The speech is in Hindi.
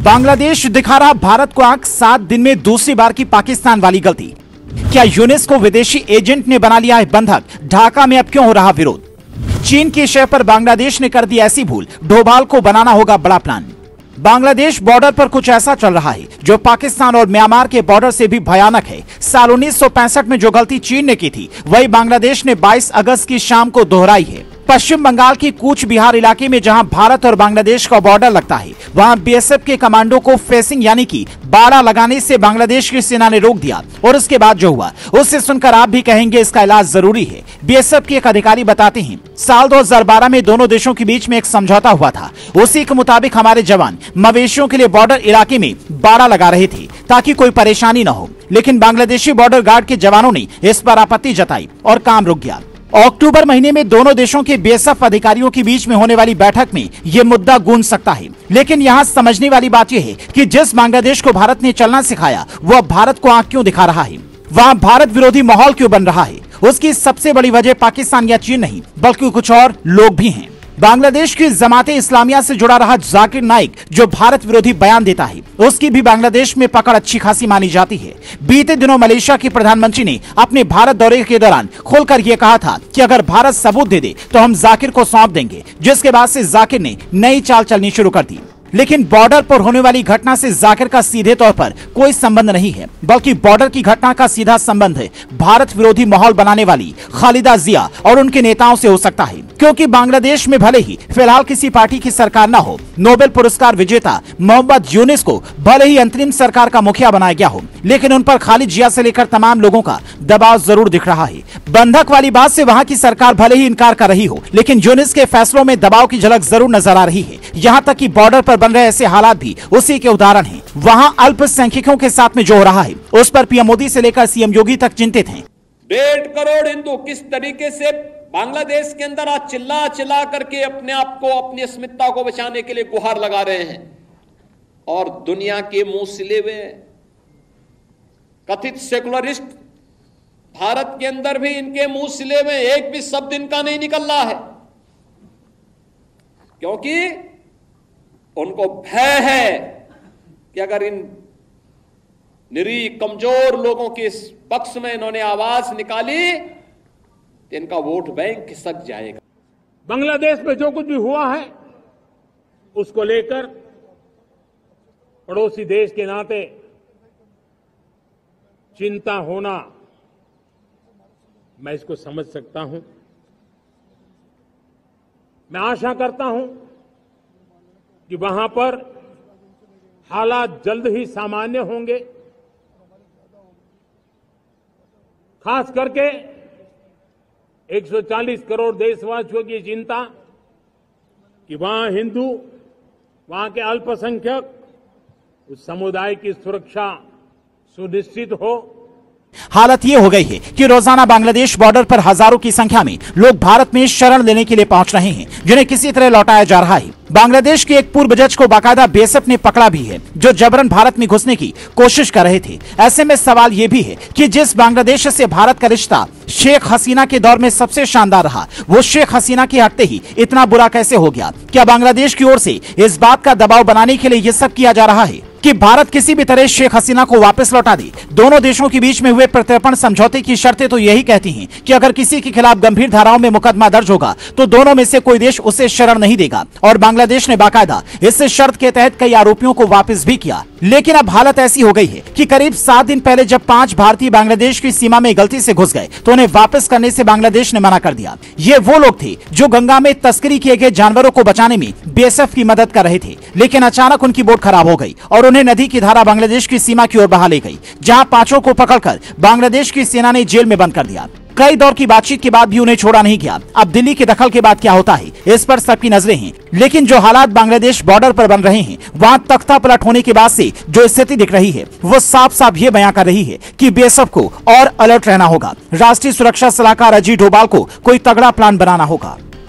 बांग्लादेश दिखा रहा भारत को आंख, 7 दिन में दूसरी बार की पाकिस्तान वाली गलती। क्या यूनिस को विदेशी एजेंट ने बना लिया है बंधक? ढाका में अब क्यों हो रहा विरोध? चीन की शय पर बांग्लादेश ने कर दी ऐसी भूल, डोभाल को बनाना होगा बड़ा प्लान। बांग्लादेश बॉर्डर पर कुछ ऐसा चल रहा है जो पाकिस्तान और म्यांमार के बॉर्डर से भी भयानक है। साल 1965 में जो गलती चीन ने की थी, वही बांग्लादेश ने 22 अगस्त की शाम को दोहराई है। पश्चिम बंगाल की कूच बिहार इलाके में जहां भारत और बांग्लादेश का बॉर्डर लगता है, वहां बीएसएफ के कमांडो को फेसिंग यानी कि बाड़ा लगाने से बांग्लादेश की सेना ने रोक दिया। और उसके बाद जो हुआ उससे सुनकर आप भी कहेंगे इसका इलाज जरूरी है। बीएसएफ के एक अधिकारी बताते हैं, साल 2012 में दोनों देशों के बीच में एक समझौता हुआ था। उसी के मुताबिक हमारे जवान मवेशियों के लिए बॉर्डर इलाके में बाड़ा लगा रहे थे ताकि कोई परेशानी न हो, लेकिन बांग्लादेशी बॉर्डर गार्ड के जवानों ने इस पर आपत्ति जताई और काम रुक गया। अक्टूबर महीने में दोनों देशों के बीएसएफ अधिकारियों के बीच में होने वाली बैठक में यह मुद्दा गूंज सकता है। लेकिन यहाँ समझने वाली बात यह है कि जिस बांग्लादेश को भारत ने चलना सिखाया, वह भारत को आंख क्यों दिखा रहा है, वहाँ भारत विरोधी माहौल क्यों बन रहा है। उसकी सबसे बड़ी वजह पाकिस्तान या चीन नहीं, बल्कि कुछ और लोग भी हैं। बांग्लादेश की जमाते इस्लामिया से जुड़ा रहा जाकिर नाइक, जो भारत विरोधी बयान देता है, उसकी भी बांग्लादेश में पकड़ अच्छी खासी मानी जाती है। बीते दिनों मलेशिया के प्रधानमंत्री ने अपने भारत दौरे के दौरान खोलकर यह कहा था कि अगर भारत सबूत दे दे तो हम जाकिर को सौंप देंगे, जिसके बाद से जाकिर ने नई चाल चलनी शुरू कर दी। लेकिन बॉर्डर पर होने वाली घटना से जाकिर का सीधे तौर पर कोई संबंध नहीं है, बल्कि बॉर्डर की घटना का सीधा संबंध है भारत विरोधी माहौल बनाने वाली खालिदा जिया और उनके नेताओं से हो सकता है। क्योंकि बांग्लादेश में भले ही फिलहाल किसी पार्टी की सरकार न हो, नोबेल पुरस्कार विजेता मोहम्मद यूनिस को भले ही अंतरिम सरकार का मुखिया बनाया गया हो, लेकिन उन पर खालिद जिया से लेकर तमाम लोगों का दबाव जरूर दिख रहा है। बंधक वाली बात से वहां की सरकार भले ही इनकार कर रही हो, लेकिन यूनिस के फैसलों में दबाव की झलक जरूर नजर आ रही है। यहाँ तक कि बॉर्डर पर बन रहे ऐसे हालात भी उसी के उदाहरण हैं। वहाँ अल्पसंख्यकों के साथ में जो हो रहा है, उस पर पीएम मोदी से लेकर सीएम योगी तक चिंतित हैं। 1.5 करोड़ हिंदू किस तरीके से बांग्लादेश के अंदर आज चिल्ला चिल्ला करके अपने आप को, अपनी अस्मिता को बचाने के लिए गुहार लगा रहे हैं, और दुनिया के मुंह सिले हुए कथित सेकुलरिस्ट भारत के अंदर भी इनके मुंह सिले हुए एक भी शब्द इनका नहीं निकल रहा है, क्योंकि उनको भय है कि अगर इन निरीह कमजोर लोगों के इस पक्ष में इन्होंने आवाज निकाली तो इनका वोट बैंक खिसक जाएगा। बांग्लादेश में जो कुछ भी हुआ है उसको लेकर पड़ोसी देश के नाते चिंता होना, मैं इसको समझ सकता हूं। मैं आशा करता हूं कि वहां पर हालात जल्द ही सामान्य होंगे। खास करके 140 करोड़ देशवासियों की चिंता कि वहां हिंदू, वहां के अल्पसंख्यक, उस समुदाय की सुरक्षा सुनिश्चित हो। हालत ये हो गई है कि रोजाना बांग्लादेश बॉर्डर पर हजारों की संख्या में लोग भारत में शरण लेने के लिए पहुंच रहे हैं, जिन्हें किसी तरह लौटाया जा रहा है। बांग्लादेश के एक पूर्व जज को बाकायदा बीएसएफ ने पकड़ा भी है, जो जबरन भारत में घुसने की कोशिश कर रहे थे। ऐसे में सवाल ये भी है कि जिस बांग्लादेश से भारत का रिश्ता शेख हसीना के दौर में सबसे शानदार रहा, वो शेख हसीना के हटते ही इतना बुरा कैसे हो गया? क्या बांग्लादेश की ओर से इस बात का दबाव बनाने के लिए ये सब किया जा रहा है कि भारत किसी भी तरह शेख हसीना को वापस लौटा दे? दोनों देशों के बीच में हुए प्रत्यर्पण समझौते की शर्तें तो यही कहती हैं कि अगर किसी के खिलाफ गंभीर धाराओं में मुकदमा दर्ज होगा तो दोनों में से कोई देश उसे शरण नहीं देगा, और बांग्लादेश ने बाकायदा इस शर्त के तहत कई आरोपियों को वापस भी किया। लेकिन अब हालत ऐसी हो गई है कि करीब 7 दिन पहले जब 5 भारतीय बांग्लादेश की सीमा में गलती से घुस गए तो उन्हें वापस करने से बांग्लादेश ने मना कर दिया। ये वो लोग थे जो गंगा में तस्करी किए गए जानवरों को बचाने में बीएसएफ की मदद कर रहे थे, लेकिन अचानक उनकी बोट खराब हो गई और उन्हें नदी की धारा बांग्लादेश की सीमा की ओर बहा ले गई, जहां 5 को पकड़कर बांग्लादेश की सेना ने जेल में बंद कर दिया। कई दौर की बातचीत के बाद भी उन्हें छोड़ा नहीं गया। अब दिल्ली के दखल के बाद क्या होता है, इस पर सबकी नजरें हैं। लेकिन जो हालात बांग्लादेश बॉर्डर पर बन रहे हैं, वहां तख्ता पलट होने के बाद से जो स्थिति दिख रही है, वो साफ साफ ये बयां कर रही है कि बीएसएफ को और अलर्ट रहना होगा। राष्ट्रीय सुरक्षा सलाहकार अजीत डोभाल को कोई तगड़ा प्लान बनाना होगा।